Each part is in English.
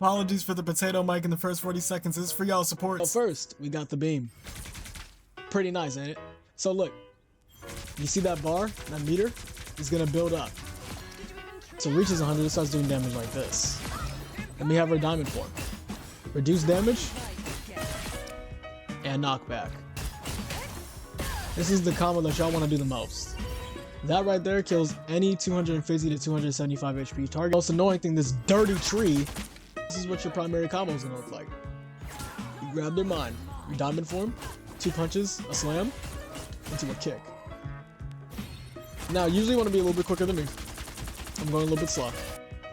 Apologies for the potato mic in the first 40 seconds. This is for y'all support. So first, we got the beam. Pretty nice, ain't it? So look, you see that bar, that meter? Is gonna build up. So it reaches 100, it starts doing damage like this. Then we have our diamond form. Reduce damage and knockback. This is the combo that y'all want to do the most. That right there kills any 250 to 275 HP target. Most annoying thing, this dirty tree. This is what your primary combo is gonna look like. You grab their mind, your diamond form, 2 punches, a slam, into a kick. Now, usually want to be a little bit quicker than me. I'm going a little bit slow.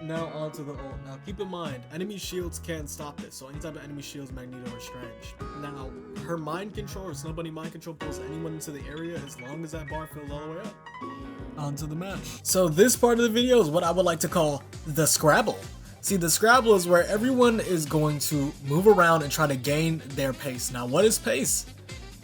Now onto the ult. Now keep in mind, enemy shields can't stop this. So any type of enemy shields, Magneto or Strange. Now, her mind control or Snow Bunny mind control pulls anyone into the area as long as that bar fills all the way up. Onto the match. So this part of the video is what I would like to call the Scrabble. See, the Scrabble is where everyone is going to move around and try to gain their pace. Now, what is pace?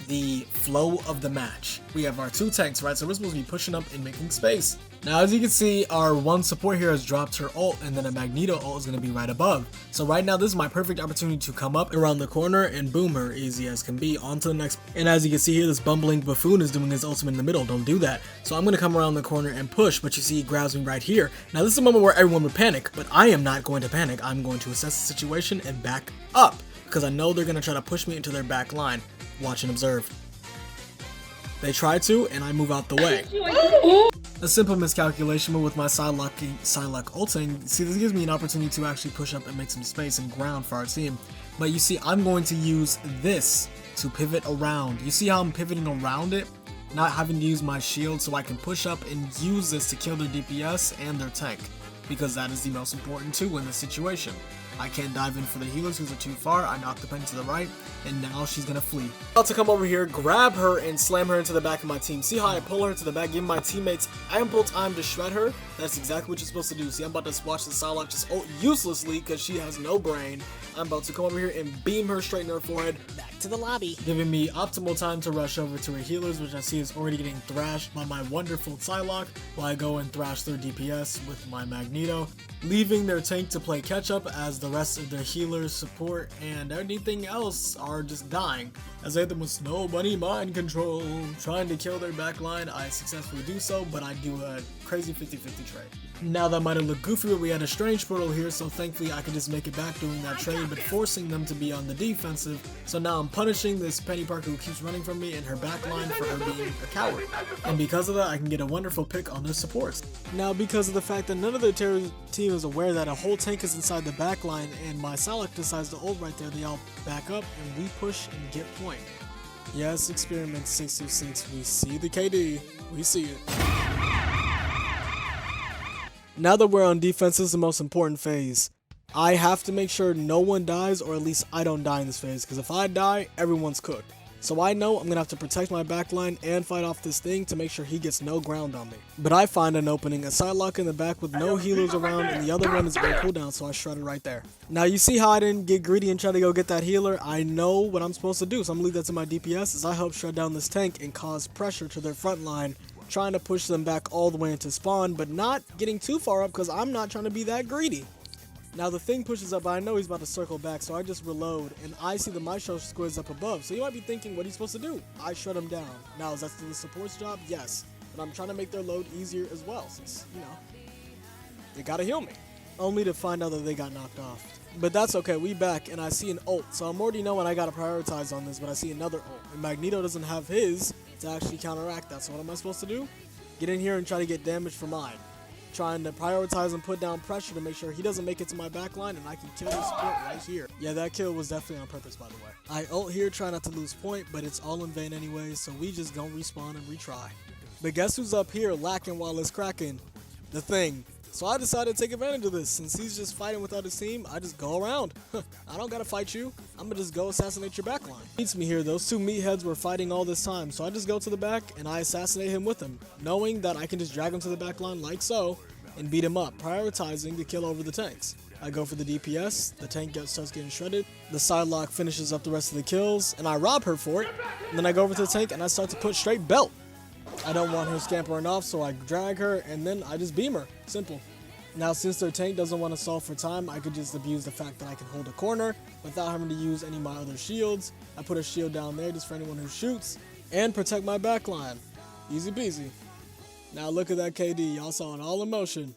The flow of the match. We have our 2 tanks, right? So we're supposed to be pushing up and making space. Now, as you can see, our 1 support here has dropped her ult, and then a Magneto ult is going to be right above. So right now, this is my perfect opportunity to come up around the corner and boom her easy as can be onto the next. And as you can see here, this bumbling buffoon is doing his ultimate in the middle. Don't do that. So I'm going to come around the corner and push, but you see he grabs me right here. Now, this is a moment where everyone would panic, but I am not going to panic. I'm going to assess the situation and back up because I know they're going to try to push me into their back line. Watch and observe. They try to, and I move out the way. A simple miscalculation, but with my Psylocke ulting, see, this gives me an opportunity to actually push up and make some space and ground for our team. But you see, I'm going to use this to pivot around. You see how I'm pivoting around it? Not having to use my shield, so I can push up and use this to kill their DPS and their tank. Because that is the most important too in this situation. I can't dive in for the healers because they're too far. I knocked the penny to the right, and now she's gonna flee. About to come over here, grab her, and slam her into the back of my team. See how I pull her into the back, give my teammates ample time to shred her? That's exactly what you're supposed to do. See, I'm about to watch the Psylocke just ult uselessly because she has no brain. I'm about to come over here and beam her straight in her forehead. Back to the lobby. Giving me optimal time to rush over to her healers, which I see is already getting thrashed by my wonderful Psylocke, while I go and thrash their DPS with my Magneto, leaving their tank to play catch up as the rest of their healers, support, and anything else are just dying. As I hit them with Snow Bunny mind control, trying to kill their backline. I successfully do so, but I do a crazy 50-50 trade. Now that might have looked goofy, but we had a strange portal here, so thankfully I could just make it back doing that trade, but forcing them to be on the defensive. So now I'm punishing this Penny Parker who keeps running from me and her backline for her being a coward. And because of that, I can get a wonderful pick on their supports. Now, because of the fact that none of their team is aware that a whole tank is inside the backline and my Psylocke decides to ult right there, they all back up and we push and get point. Yes, experiment 626, we see the KD, we see it. Now that we're on defense, this is the most important phase. I have to make sure no one dies, or at least I don't die in this phase, because if I die, everyone's cooked. So I know I'm going to have to protect my backline and fight off this thing to make sure he gets no ground on me. But I find an opening, a Psylocke in the back with no healers around, and the other one is on cooldown, so I shred it right there. Now you see how I didn't get greedy and try to go get that healer? I know what I'm supposed to do, so I'm going to leave that to my DPS as I help shred down this tank and cause pressure to their front line, trying to push them back all the way into spawn, but not getting too far up because I'm not trying to be that greedy. Now the thing pushes up, but I know he's about to circle back, so I just reload, and I see the Maestro squares up above. So you might be thinking, what are you supposed to do? I shut him down. Now, is that still the support's job? Yes. But I'm trying to make their load easier as well, since, you know, they gotta heal me. Only to find out that they got knocked off. But that's okay, we back, and I see an ult. So I'm already knowing I gotta prioritize on this, but I see another ult. And Magneto doesn't have his to actually counteract that. So what am I supposed to do? Get in here and try to get damage for mine. Trying to prioritize and put down pressure to make sure he doesn't make it to my backline and I can kill his support right here. Yeah, that kill was definitely on purpose, by the way. I ult here, try not to lose point, but it's all in vain anyway, so we just gonna respawn and retry. But guess who's up here lacking while it's cracking? The Thing. So I decided to take advantage of this. Since he's just fighting without his team, I just go around. I don't gotta fight you. I'm gonna just go assassinate your backline. Beats me here. Those two meatheads were fighting all this time, so I just go to the back and I assassinate him with him, knowing that I can just drag him to the backline like so and beat him up, prioritizing to kill over the tanks. I go for the DPS, the tank starts getting shredded, the Psylocke finishes up the rest of the kills, and I rob her for it, and then I go over to the tank and I start to put straight belt. I don't want her scampering off, so I drag her, and then I just beam her. Simple. Now, since their tank doesn't want to solve for time, I could just abuse the fact that I can hold a corner without having to use any of my other shields. I put a shield down there just for anyone who shoots, and protect my backline. Easy peasy. Now look at that KD, y'all saw it all in motion.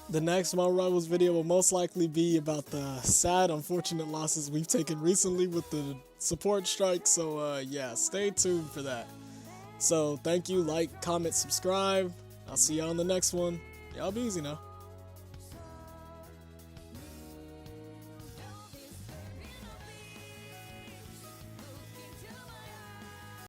The next Marvelrivals video will most likely be about the sad, unfortunate losses we've taken recently with the support strike, so yeah, stay tuned for that. So thank you, like, comment, subscribe. I'll see y'all on the next one. Y'all be easy now.